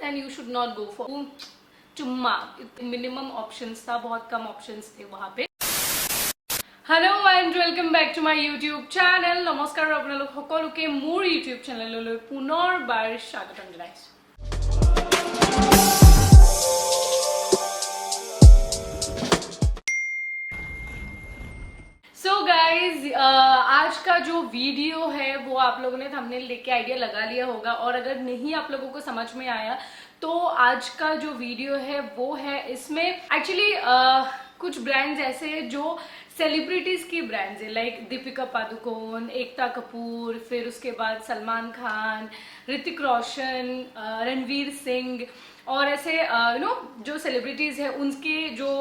And you should not go for चुम्मा। Minimum options था, बहुत कम ऑप्शंस थे वहां पे। Hello and welcome back to my YouTube channel. नमस्कार আপোনালোক সকলোকে মোৰ ইউটিউব চেনেললৈ পুনৰবাৰ স্বাগতম জনাইছো। सो गाइज आज का जो वीडियो है वो आप लोगों ने थंबनेल देख के आइडिया लगा लिया होगा, और अगर नहीं आप लोगों को समझ में आया तो आज का जो वीडियो है वो है, इसमें एक्चुअली कुछ ब्रांड्स ऐसे हैं जो सेलिब्रिटीज की ब्रांड्स है, लाइक दीपिका पादुकोण, एकता कपूर, फिर उसके बाद सलमान खान, ऋतिक रोशन, रणवीर सिंह, और ऐसे जो सेलिब्रिटीज है उनके जो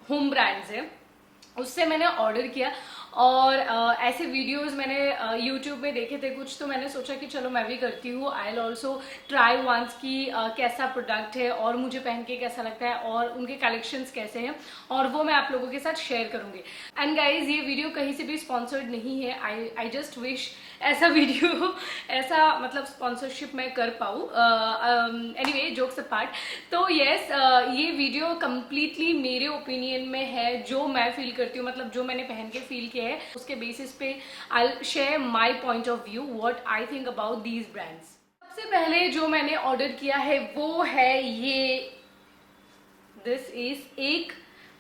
होम ब्रांड्स है उससे मैंने ऑर्डर किया। और ऐसे वीडियोस मैंने यूट्यूब में देखे थे कुछ, तो मैंने सोचा कि चलो मैं भी करती हूँ। I will also try once कि कैसा प्रोडक्ट है और मुझे पहन के कैसा लगता है और उनके कलेक्शंस कैसे हैं, और वो मैं आप लोगों के साथ शेयर करूंगी। एंड गाइज ये वीडियो कहीं से भी स्पॉन्सर्ड नहीं है। आई जस्ट विश ऐसा वीडियो ऐसा मतलब स्पॉन्सरशिप मैं कर पाऊँ। एनीवे जोक्स अपार्ट, तो यस ये वीडियो कंप्लीटली मेरे ओपिनियन में है, जो मैं फील करती हूँ, मतलब जो मैंने पहन के फील किया है उसके बेसिस पे I will share my point of view, what I think about these brands. सबसे पहले जो मैंने ऑर्डर किया है वो है ये, दिस इज एक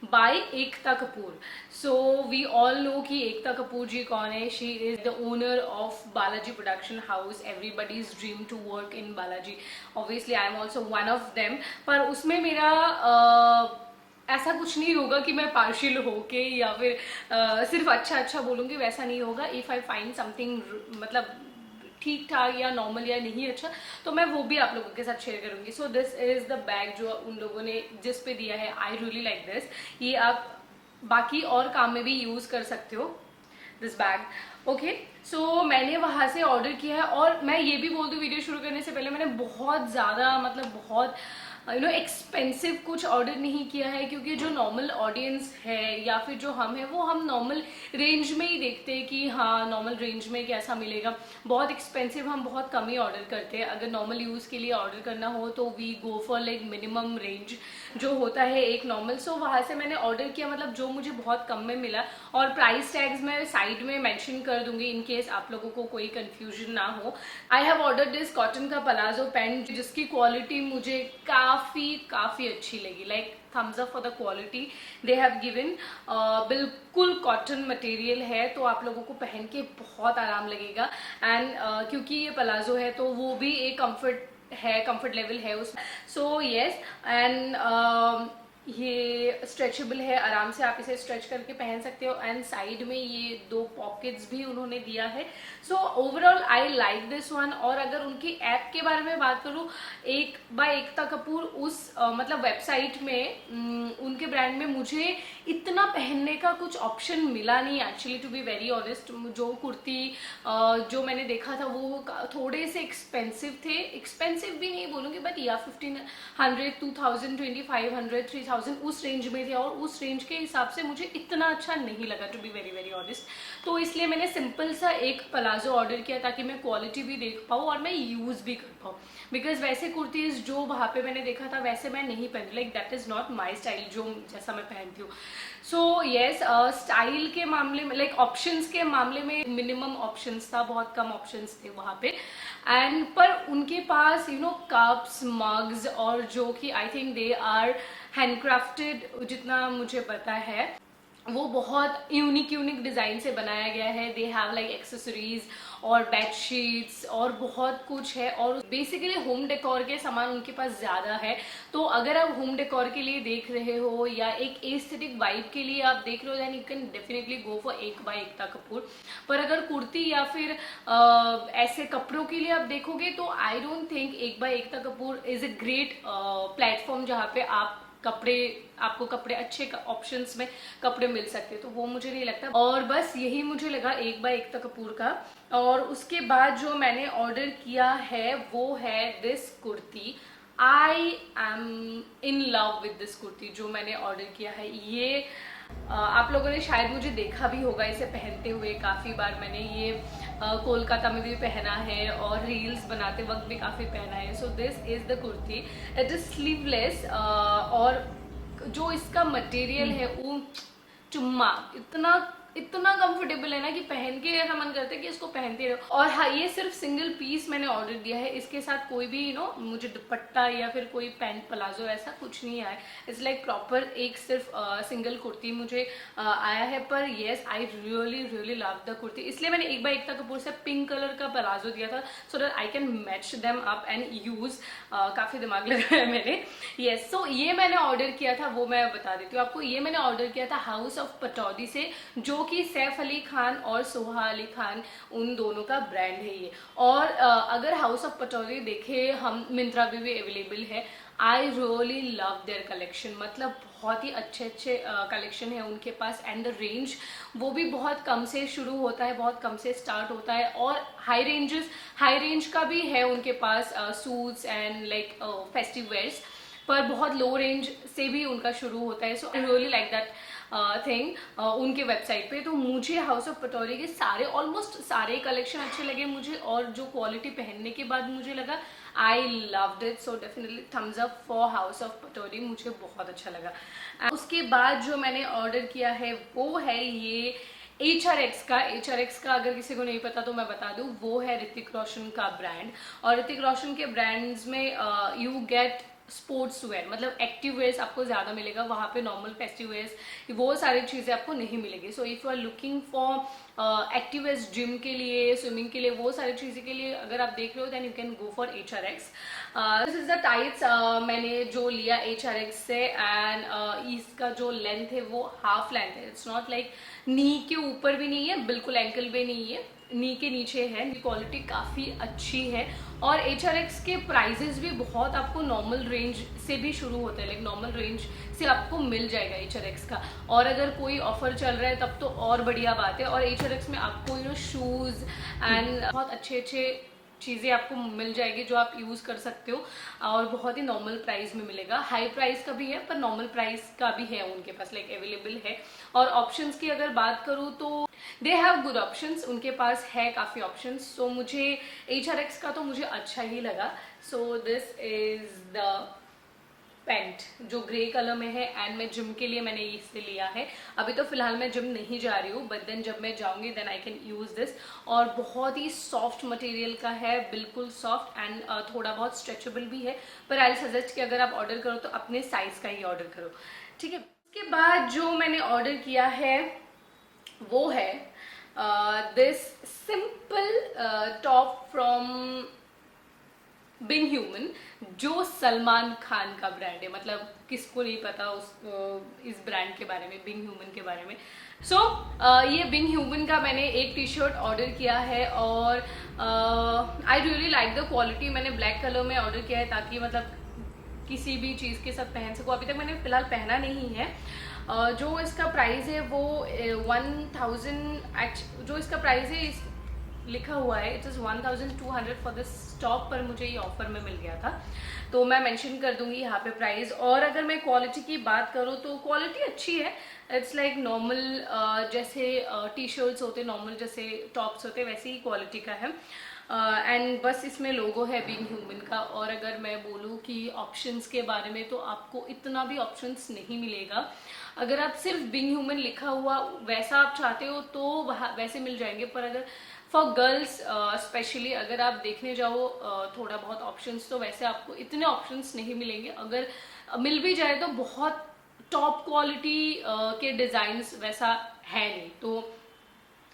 by Ekta Kapoor. So we all know कि एकता कपूर जी कौन है। She is the owner of Balaji production house. Everybody's dream to work in Balaji. Obviously I am also one of them. पर उसमें मेरा ऐसा कुछ नहीं होगा कि मैं पार्शियल होके या फिर सिर्फ अच्छा बोलूंगी, वैसा नहीं होगा। इफ आई फाइंड समथिंग मतलब ठीक ठाक या नॉर्मल या नहीं अच्छा, तो मैं वो भी आप लोगों के साथ शेयर करूंगी। So this is the bag जो उन लोगों ने जिस पे दिया है। आई रियली लाइक दिस। ये आप बाकी और काम में भी यूज कर सकते हो, दिस बैग। ओके, सो मैंने वहां से ऑर्डर किया है। और मैं ये भी बोल दूं वीडियो शुरू करने से पहले, मैंने बहुत ज्यादा मतलब बहुत एक्सपेंसिव कुछ ऑर्डर नहीं किया है, क्योंकि जो नॉर्मल ऑडियंस है या फिर जो हम है वो हम नॉर्मल रेंज में ही देखते हैं कि हाँ नॉर्मल रेंज में कैसा मिलेगा। बहुत एक्सपेंसिव हम बहुत कम ही ऑर्डर करते हैं। अगर नॉर्मल यूज के लिए ऑर्डर करना हो तो we go for like minimum range जो होता है एक नॉर्मल। सो वहां से मैंने ऑर्डर किया, मतलब जो मुझे बहुत कम में मिला। और प्राइस टैग्स मैं साइड में मेंशन कर दूंगी इन केस आप लोगों को कोई कंफ्यूजन ना हो। I have order this cotton का पलाजो पैंट, जिसकी क्वालिटी मुझे काफी अच्छी लगी। Like thumbs up for the quality they have given. बिल्कुल कॉटन मटेरियल है, तो आप लोगों को पहन के बहुत आराम लगेगा। एंड क्योंकि ये पलाजो है तो वो भी एक कंफर्ट लेवल है उसमें। सो यस, एंड ये स्ट्रेचेबल है, आराम से आप इसे स्ट्रेच करके पहन सकते हो। एंड साइड में ये 2 पॉकेट्स भी उन्होंने दिया है। So overall I like this one. और अगर उनकी ऐप के बारे में बात करूँ, एक बाय एकता कपूर, उस मतलब वेबसाइट में उनके ब्रांड में मुझे इतना पहनने का कुछ ऑप्शन मिला नहीं actually, to be very honest. जो कुर्ती जो मैंने देखा था वो थोड़े से एक्सपेंसिव थे। एक्सपेंसिव भी नहीं बोलूँगी, बट या 1500, 2000, 2500, 3000 उस रेंज में थे, और उस रेंज के हिसाब से मुझे इतना अच्छा नहीं लगा, to be very very honest. तो इसलिए मैंने सिंपल सा एक पलाजो ऑर्डर किया ताकि मैं क्वालिटी भी देख पाऊँ और मैं यूज भी कर पाऊँ। बिकॉज वैसे कुर्तीज जो वहां पे मैंने देखा था वैसे मैं नहीं पहनती, like that is not my style जो जैसा मैं पहनती हूँ। सो यस, स्टाइल के मामले में लाइक ऑप्शंस के मामले में मिनिमम ऑप्शंस था, बहुत कम ऑप्शंस थे वहां पे। एंड पर उनके पास कप्स, मग्स, और जो कि I think they are handcrafted, जितना मुझे पता है वो बहुत यूनिक डिजाइन से बनाया गया है। दे हैव लाइक एक्सेसरीज और बेडशीट्स और बहुत कुछ है, और बेसिकली होम डेकोर के सामान उनके पास ज्यादा है। तो अगर आप होम डेकोर के लिए देख रहे हो या एक एस्थेटिक वाइब के लिए आप देख रहे हो, then you can definitely go for एक बाय एकता कपूर। पर अगर कुर्ती या फिर ऐसे कपड़ों के लिए आप देखोगे तो आई डोंट थिंक एक by Ekta Kapoor is a great platform जहाँ पे आपको कपड़े अच्छे ऑप्शंस में कपड़े मिल सकते, तो वो मुझे नहीं लगता। और बस यही मुझे लगा एक बाय एकता कपूर का। और उसके बाद जो मैंने ऑर्डर किया है वो है this kurti. I am in love with this kurti जो मैंने ऑर्डर किया है। ये आप लोगों ने शायद मुझे देखा भी होगा इसे पहनते हुए काफी बार। मैंने ये कोलकाता में भी पहना है और रील्स बनाते वक्त भी काफ़ी पहना है। So this is the kurti, it is sleeveless और जो इसका मटेरियल है वो चुम्मा इतना इतना कंफर्टेबल है ना कि पहन के ऐसा मन करता है कि इसको पहनते रहो। और हाँ, ये सिर्फ सिंगल पीस मैंने ऑर्डर दिया है, इसके साथ कोई भी मुझे दुपट्टा या फिर कोई पैंट प्लाजो ऐसा कुछ नहीं आया। इट्स लाइक प्रॉपर एक सिर्फ सिंगल कुर्ती मुझे आया है। पर yes, I really really love the kurti, इसलिए मैंने एक बार एकता कपूर से पिंक कलर का प्लाजो दिया था so that I can match them up and use. काफी दिमाग लगाया मैंने। येस, सो ये मैंने ऑर्डर किया था, वो मैं बता देती हूँ आपको। ये मैंने ऑर्डर किया था हाउस ऑफ पटौदी से, जो कि सैफ अली खान और सोहा अली खान उन दोनों का ब्रांड है ये। और अगर हाउस ऑफ पटौदी देखे हम, मिंत्रा पे भी अवेलेबल है। I really love there collection, मतलब बहुत ही अच्छे अच्छे कलेक्शन है उनके पास। एंड द रेंज वो भी बहुत कम से शुरू होता है, बहुत कम से स्टार्ट होता है, और हाई रेंज का भी है उनके पास, suits and like festive wears, पर बहुत लो रेंज से भी उनका शुरू होता है। So I really like that thing उनके वेबसाइट पे। तो मुझे हाउस ऑफ पटौदी के ऑलमोस्ट सारे कलेक्शन अच्छे लगे मुझे, और जो क्वालिटी पहनने के बाद मुझे लगा, I loved it. So definitely thumbs up for house of Pataudi, मुझे बहुत अच्छा लगा। उसके बाद जो मैंने ऑर्डर किया है वो है ये HRX का अगर किसी को नहीं पता तो मैं बता दूं, वो है ऋतिक रोशन का ब्रांड। और ऋतिक रोशन के ब्रांड्स में यू गेट स्पोर्ट्स वेयर, मतलब एक्टिव वेयर्स आपको ज्यादा मिलेगा, वहां पे नॉर्मल फेस्टिव वेयर्स वो सारी चीजें आपको नहीं मिलेगी। So if you are looking for active wears gym के लिए, स्विमिंग के लिए, वो सारी चीजें के लिए अगर आप देख रहे हो then you can go for HRX। This is the tights मैंने जो लिया HRX से, एंड इसका जो लेंथ है वो हाफ लेंथ है। इट्स नॉट लाइक नी के ऊपर भी नहीं है, बिल्कुल एंकल पे नहीं है, नी के नीचे है। क्वालिटी काफी अच्छी है, और HRX के प्राइजेस भी बहुत आपको नॉर्मल रेंज से भी शुरू होते हैं, लाइक नॉर्मल रेंज से आपको मिल जाएगा HRX का। और अगर कोई ऑफर चल रहा है तब तो और बढ़िया बात है। और HRX में आपको शूज एंड बहुत अच्छे अच्छे चीज़ें आपको मिल जाएगी जो आप यूज़ कर सकते हो, और बहुत ही नॉर्मल प्राइस में मिलेगा। हाई प्राइस का भी है पर नॉर्मल प्राइस का भी है उनके पास, लाइक अवेलेबल है। और ऑप्शंस की अगर बात करूँ तो दे हैव गुड ऑप्शंस, उनके पास है काफ़ी ऑप्शंस। सो मुझे HRX का तो मुझे अच्छा ही लगा। So this is the pant जो ग्रे कलर में है, एंड मैं जिम के लिए मैंने इससे लिया है। अभी तो फिलहाल मैं जिम नहीं जा रही हूँ, बट देन जब मैं जाऊंगी then I can use this. और बहुत ही सॉफ्ट मटेरियल का है, बिल्कुल सॉफ्ट, एंड थोड़ा बहुत स्ट्रेचेबल भी है। पर आई सजेस्ट कि अगर आप ऑर्डर करो तो अपने साइज का ही ऑर्डर करो, ठीक है। उसके बाद जो मैंने ऑर्डर किया है वो है this simple top from Bing human, जो सलमान खान का ब्रांड है। मतलब किसको नहीं पता इस ब्रांड के बारे में, बिंग ह्यूमन के बारे में। सो ये बिंग ह्यूमन का मैंने एक टी शर्ट ऑर्डर किया है, और आई रियली लाइक द क्वालिटी। मैंने ब्लैक कलर में ऑर्डर किया है ताकि मतलब किसी भी चीज़ के साथ पहन सकूँ। अभी तक मैंने फिलहाल पहना नहीं है। जो इसका प्राइस है वो 1000, जो इसका प्राइस है लिखा हुआ है it is 1200 for this top, पर मुझे ये ऑफर में मिल गया था तो मैं मेंशन कर दूंगी यहाँ पे प्राइस। और अगर मैं क्वालिटी की बात करूँ तो क्वालिटी अच्छी है। इट्स लाइक नॉर्मल जैसे टी शर्ट्स होते, नॉर्मल जैसे टॉप्स होते वैसे ही क्वालिटी का है। एंड बस इसमें लोगो है बिंग ह्यूमन का। और अगर मैं बोलूँ कि ऑप्शंस के बारे में तो आपको इतना भी ऑप्शंस नहीं मिलेगा। अगर आप सिर्फ बिंग ह्यूमन लिखा हुआ वैसा आप चाहते हो तो वैसे मिल जाएंगे, पर अगर फॉर गर्ल्स स्पेशली अगर आप देखने जाओ थोड़ा बहुत ऑप्शंस, तो वैसे आपको इतने ऑप्शंस नहीं मिलेंगे। अगर मिल भी जाए तो बहुत टॉप क्वालिटी के डिजाइन्स वैसा है नहीं। तो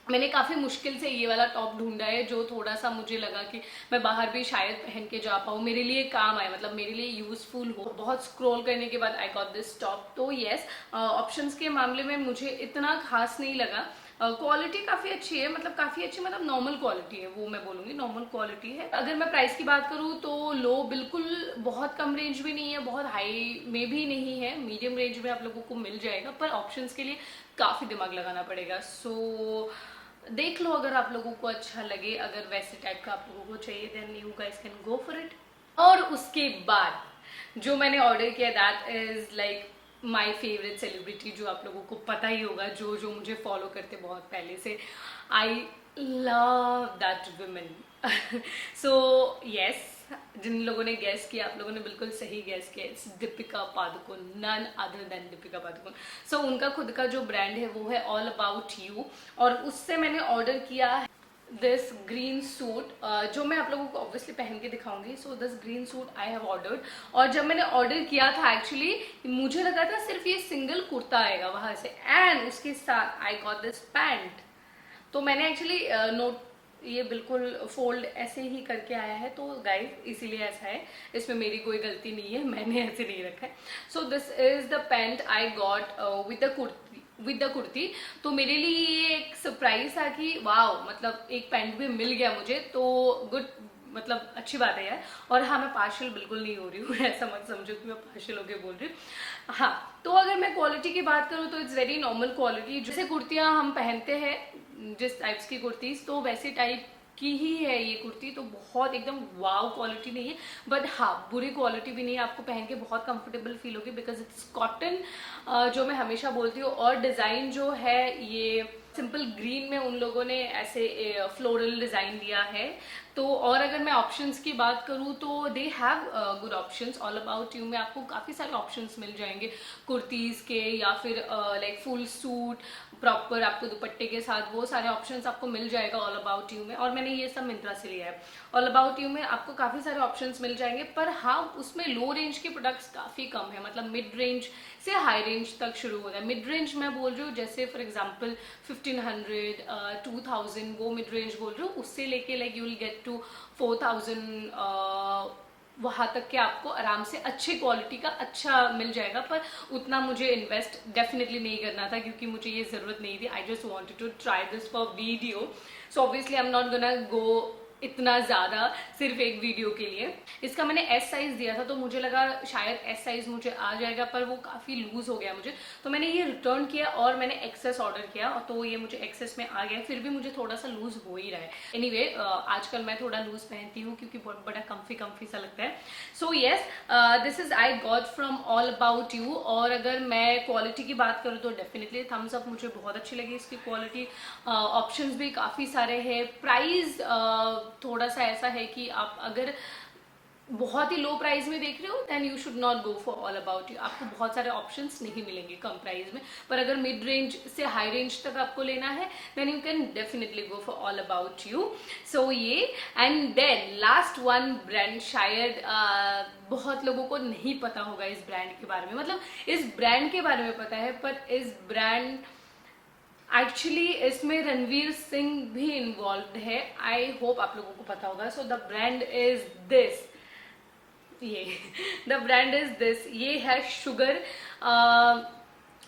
मैंने काफ़ी मुश्किल से ये वाला टॉप ढूंढा है जो थोड़ा सा मुझे लगा कि मैं बाहर भी शायद पहन के जा पाऊँ, मेरे लिए काम आए, मतलब मेरे लिए यूजफुल हो। बहुत स्क्रॉल करने के बाद आई गॉट दिस टॉप। तो येस, ऑप्शंस के मामले में मुझे इतना खास नहीं लगा। क्वालिटी काफ़ी अच्छी है, मतलब काफ़ी अच्छी, मतलब नॉर्मल क्वालिटी है, वो मैं बोलूँगी नॉर्मल क्वालिटी है। अगर मैं प्राइस की बात करूँ तो लो बिल्कुल बहुत कम रेंज भी नहीं है, बहुत हाई में भी नहीं है, मीडियम रेंज में आप लोगों को मिल जाएगा। पर ऑप्शंस के लिए काफ़ी दिमाग लगाना पड़ेगा। सो देख लो अगर आप लोगों को अच्छा लगे, अगर वैसे टाइप का आप लोगों को चाहिए then you guys can go for it. और उसके बाद जो मैंने ऑर्डर किया that is like my favourite celebrity, जो आप लोगों को पता ही होगा, जो मुझे फॉलो करते बहुत पहले से। I love that women. So yes, जिन लोगों ने गैस किया, आप लोगों ने बिल्कुल सही गैस किया. It's Deepika Padukone, none other than Deepika Padukone. So उनका खुद का जो ब्रांड है वो है ऑल अबाउट यू, और उससे मैंने ऑर्डर किया है दिस ग्रीन सूट, जो मैं आप लोगों को ऑब्वियसली पहन के दिखाऊंगी. So this green suit I have ordered. और जब मैंने ऑर्डर किया था एक्चुअली मुझे लगा था सिर्फ ये सिंगल कुर्ता आएगा वहां से, एंड उसके साथ आई गॉट दिस पैंट. तो मैंने एक्चुअली नोट, ये बिल्कुल फोल्ड ऐसे ही करके आया है, तो गाइस इसीलिए ऐसा है, इसमें मेरी कोई गलती नहीं है, मैंने ऐसे नहीं रखा है. So this is the pant I got with the kurti. तो मेरे लिए ये एक सरप्राइज था कि वाव, मतलब एक पैंट भी मिल गया मुझे, तो गुड, मतलब अच्छी बात है यार. और हाँ, मैं पार्शियल बिल्कुल नहीं हो रही हूँ, ऐसा मत समझो कि मैं पार्शियल होके बोल रही हूँ. हाँ, तो अगर मैं क्वालिटी की बात करूँ तो इट्स वेरी नॉर्मल क्वालिटी. जैसे कुर्तियाँ हम पहनते हैं, जिस टाइप्स की कुर्तीज, तो वैसी टाइप की ही है ये कुर्ती. तो बहुत एकदम वाव क्वालिटी नहीं है, बट हाँ बुरी क्वालिटी भी नहीं है. आपको पहन के बहुत कंफर्टेबल फील होगी बिकॉज इट्स कॉटन, जो मैं हमेशा बोलती हूँ. और डिजाइन जो है ये सिंपल ग्रीन में उन लोगों ने ऐसे फ्लोरल डिजाइन दिया है. तो और अगर मैं ऑप्शंस की बात करूँ तो they have good options. All about you में आपको काफ़ी सारे ऑप्शंस मिल जाएंगे कुर्तीज़ के, या फिर लाइक फुल सूट प्रॉपर आपको दुपट्टे के साथ, वो सारे ऑप्शंस आपको मिल जाएगा ऑल अबाउट यू में. और मैंने ये सब मिंत्रा से लिया है. ऑल अबाउट यू में आपको काफ़ी सारे ऑप्शंस मिल जाएंगे, पर हाँ उसमें लो रेंज के प्रोडक्ट्स काफ़ी कम है. मतलब मिड रेंज से हाई रेंज तक शुरू होता है. मिड रेंज मैं बोल रही हूँ जैसे फॉर एग्जांपल 1500, 2000, वो मिड रेंज बोल रही हूँ. उससे लेके like you will get to 4000, वहां तक के आपको आराम से अच्छे क्वालिटी का अच्छा मिल जाएगा. पर उतना मुझे इन्वेस्ट डेफिनेटली नहीं करना था, क्योंकि मुझे ये जरूरत नहीं थी. I just wanted to try this for video. So obviously I am not gonna go इतना ज्यादा सिर्फ एक वीडियो के लिए. इसका मैंने एस साइज दिया था, तो मुझे लगा शायद एस साइज मुझे आ जाएगा, पर वो काफी लूज हो गया मुझे. तो मैंने ये रिटर्न किया और मैंने एक्सेस ऑर्डर किया, तो ये मुझे एक्सेस में आ गया. फिर भी मुझे थोड़ा सा लूज हो ही रहा है. एनीवे, आजकल मैं थोड़ा लूज पहनती हूँ क्योंकि बहुत बड़ा कम्फी सा लगता है. So yes, this is I got from all about you. और अगर मैं क्वालिटी की बात करूँ तो डेफिनेटली थम्स अप, मुझे बहुत अच्छी लगी इसकी क्वालिटी. ऑप्शंस भी काफी सारे हैं. प्राइस थोड़ा सा ऐसा है कि आप अगर बहुत ही लो प्राइस में देख रहे हो then you should not go for all about you. आपको बहुत सारे ऑप्शंस नहीं मिलेंगे कम प्राइस में. पर अगर मिड रेंज से हाई रेंज तक आपको लेना है then you can definitely go for all about You. So ये, and then last one brand, शायद बहुत लोगों को नहीं पता होगा इस ब्रांड के बारे में. मतलब इस ब्रांड के बारे में पता है, पर इस ब्रांड एक्चुअली इसमें रणवीर सिंह भी इन्वॉल्व है. आई होप आप लोगों को पता होगा. So the brand is this, ये द ब्रांड इज दिस. ये है शुगर.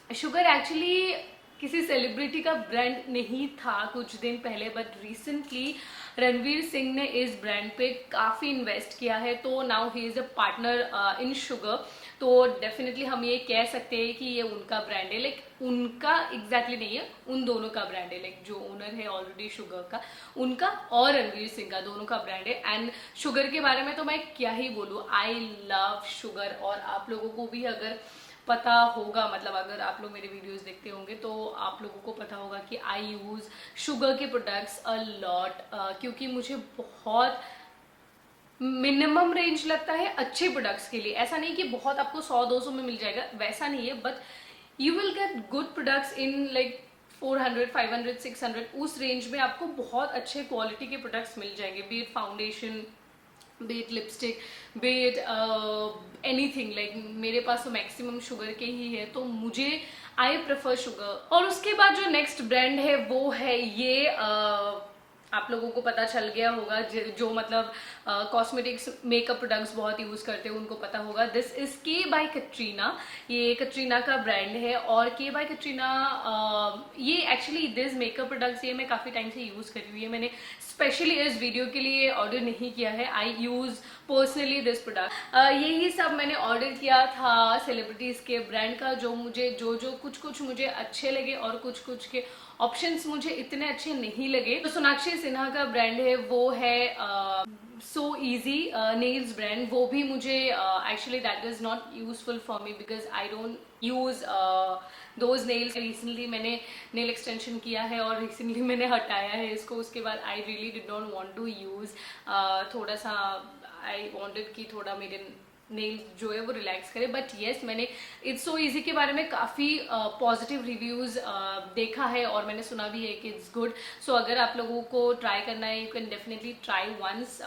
शुगर एक्चुअली किसी सेलिब्रिटी का ब्रांड नहीं था कुछ दिन पहले, बट रिसेंटली रणवीर सिंह ने इस ब्रांड पे काफी इन्वेस्ट किया है. तो now he is a partner in sugar. तो डेफिनेटली हम ये कह सकते हैं कि ये उनका ब्रांड है. लाइक उनका एग्जैक्टली नहीं है, उन दोनों का ब्रांड है. लाइक जो ओनर है ऑलरेडी शुगर का, उनका और रणवीर सिंह का, दोनों का ब्रांड है. एंड शुगर के बारे में तो मैं क्या ही बोलूँ, आई लव शुगर. और आप लोगों को भी अगर पता होगा, मतलब अगर आप लोग मेरे वीडियोस देखते होंगे तो आप लोगों को पता होगा कि आई यूज शुगर के प्रोडक्ट्स अ लॉट, क्योंकि मुझे बहुत मिनिमम रेंज लगता है अच्छे प्रोडक्ट्स के लिए. ऐसा नहीं कि बहुत आपको 100-200 में मिल जाएगा, वैसा नहीं है, but you will get good products in like 400, 500, 600. उस रेंज में आपको बहुत अच्छे क्वालिटी के प्रोडक्ट्स मिल जाएंगे. B it foundation, B it lipstick, B it anything. Like मेरे पास तो मैक्सिमम शुगर के ही है, तो मुझे आई प्रेफर शुगर. और उसके बाद जो नेक्स्ट ब्रांड है वो है ये, आप लोगों को पता चल गया होगा, जो मतलब कॉस्मेटिक्स मेकअप प्रोडक्ट्स बहुत यूज करते हैं उनको पता होगा. दिस इज के बाय कैटरीना. ये कैटरीना का ब्रांड है. और के बाय कैटरीना, ये एक्चुअली दिस मेकअप प्रोडक्ट्स ये मैं काफी टाइम से यूज कर रही हूँ. मैंने स्पेशली इस वीडियो के लिए ऑर्डर नहीं किया है. आई यूज पर्सनली दिस प्रोडक्ट. यही सब मैंने ऑर्डर किया था सेलिब्रिटीज के ब्रांड का, जो मुझे जो कुछ मुझे अच्छे लगे और कुछ के ऑप्शंस मुझे इतने अच्छे नहीं लगे। तो सोनाक्षी सिन्हा का ब्रांड है वो है सो इजी नेल्स ब्रांड, वो भी मुझे actually that is not useful for me because I don't use those nails. Recently मैंने नेल एक्सटेंशन किया है और रिसेंटली मैंने हटाया है इसको, उसके बाद I really did not want to use. थोड़ा सा आई वांटेड कि थोड़ा मेरे नेल जो है वो रिलैक्स करे। बट येस, मैंने इट्स सो इजी के बारे में काफ़ी पॉजिटिव रिव्यूज़ देखा है और मैंने सुना भी है कि इट्स गुड। सो अगर आप लोगों को ट्राई करना है, you can definitely try once.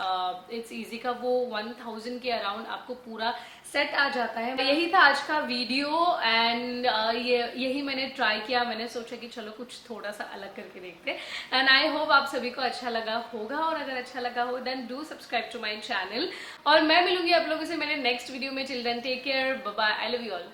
It's easy का वो 1000 के अराउंड आपको पूरा सेट आ जाता है। यही था आज का वीडियो एंड यही मैंने ट्राई किया। मैंने सोचा कि चलो कुछ थोड़ा सा अलग करके देखते हैं एंड आई होप आप सभी को अच्छा लगा होगा, और अगर अच्छा लगा हो then do subscribe to my channel. और मैं मिलूंगी आप लोगों से मेरे नेक्स्ट वीडियो में। Children take care, bye bye, I love you all.